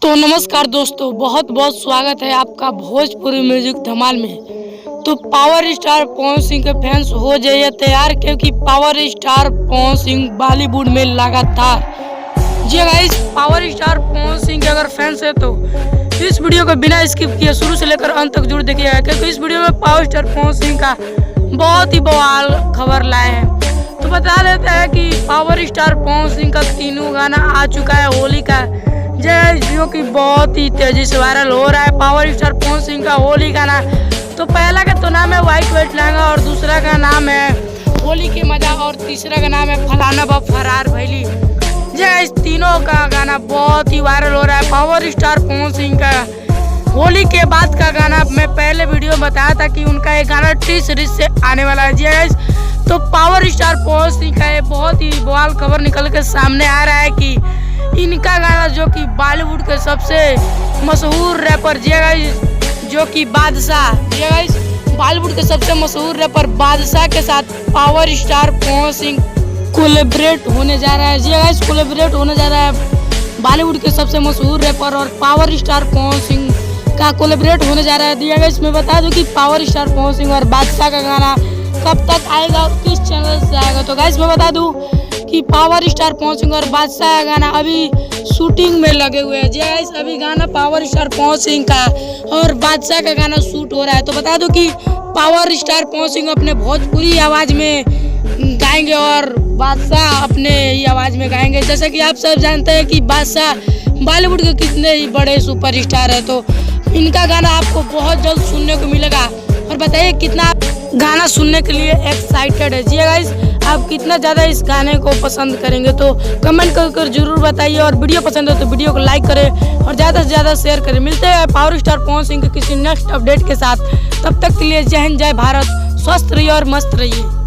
तो नमस्कार दोस्तों, बहुत बहुत स्वागत है आपका भोजपुरी म्यूजिक धमाल में। तो पावर स्टार पवन सिंह के फैंस हो जाइए तैयार, क्योंकि पावर स्टार पवन सिंह बॉलीवुड में लगातार। जी guys, power star Pawan Singh के अगर फैंस है तो इस वीडियो को बिना स्किप किए शुरू से लेकर अंत तक जरूर देखिएगा, क्योंकि इस वीडियो में पावर स्टार पवन सिंह का बहुत ही बवाल खबर लाए हैं। तो बता देते हैं कि पावर स्टार पवन सिंह का तीनों गाना आ चुका है होली का, जो कि बहुत ही तेजी से वायरल हो रहा है। पावर स्टार पवन सिंह का होली गाना, तो पहला का तो नाम है व्हाइट व्हाइट लहंगा, और दूसरा का नाम है होली के मजा, और तीसरा का नाम है फलाना बा फरार भैली। इस तीनों का गाना बहुत ही वायरल हो रहा है। पावर स्टार पवन सिंह का होली के बाद का गाना मैं पहले वीडियो में बताया था कि उनका एक गाना टी सीरीज से आने वाला है। जी गाइस, तो पावर स्टार पवन सिंह का ये बहुत ही बवाल खबर निकल के सामने आ रहा है कि इनका गाना, जो कि बॉलीवुड के सबसे मशहूर रैपर जो कि बादशाह, बॉलीवुड के सबसे मशहूर रैपर बादशाह के साथ power star Pawan Singh collaborate होने जा रहा है। जी गाइस, कोलैबोरेट होने जा रहा है बॉलीवुड के सबसे मशहूर रैपर और पावर स्टार पवन सिंह का कोलैबोरेट होने जा रहा है। जी गाइस, मैं बता दूं कि पावर स्टार पवन सिंह और बादशाह का गाना कब तक आएगा और किस चैनल से आएगा। तो गाइस, मैं बता दूं कि पावर स्टार पवन सिंह और बादशाह का गाना अभी शूटिंग में लगे हुए हैं। जी गाइस, अभी गाना पावर स्टार पवन सिंह का और बादशाह का गाना शूट हो रहा है। तो बता दो कि पावर स्टार पवन सिंह अपने भोजपुरी आवाज में गाएंगे और बादशाह अपने ही आवाज में गाएंगे। जैसा कि आप सब जानते हैं कि बादशाह बॉलीवुड के कितने ही बड़े सुपरस्टार है, तो इनका गाना आपको बहुत जल्द सुनने को मिलेगा। और बताइए कितना गाना सुनने के लिए एक्साइटेड है। जी गाइस, आप कितना ज़्यादा इस गाने को पसंद करेंगे तो कमेंट कर जरूर बताइए, और वीडियो पसंद है तो वीडियो को लाइक करें और ज़्यादा से ज़्यादा शेयर करें। मिलते हैं पावर स्टार पवन सिंह के किसी नेक्स्ट अपडेट के साथ। तब तक के लिए जय हिंद, जय भारत, स्वस्थ रहिए और मस्त रहिए।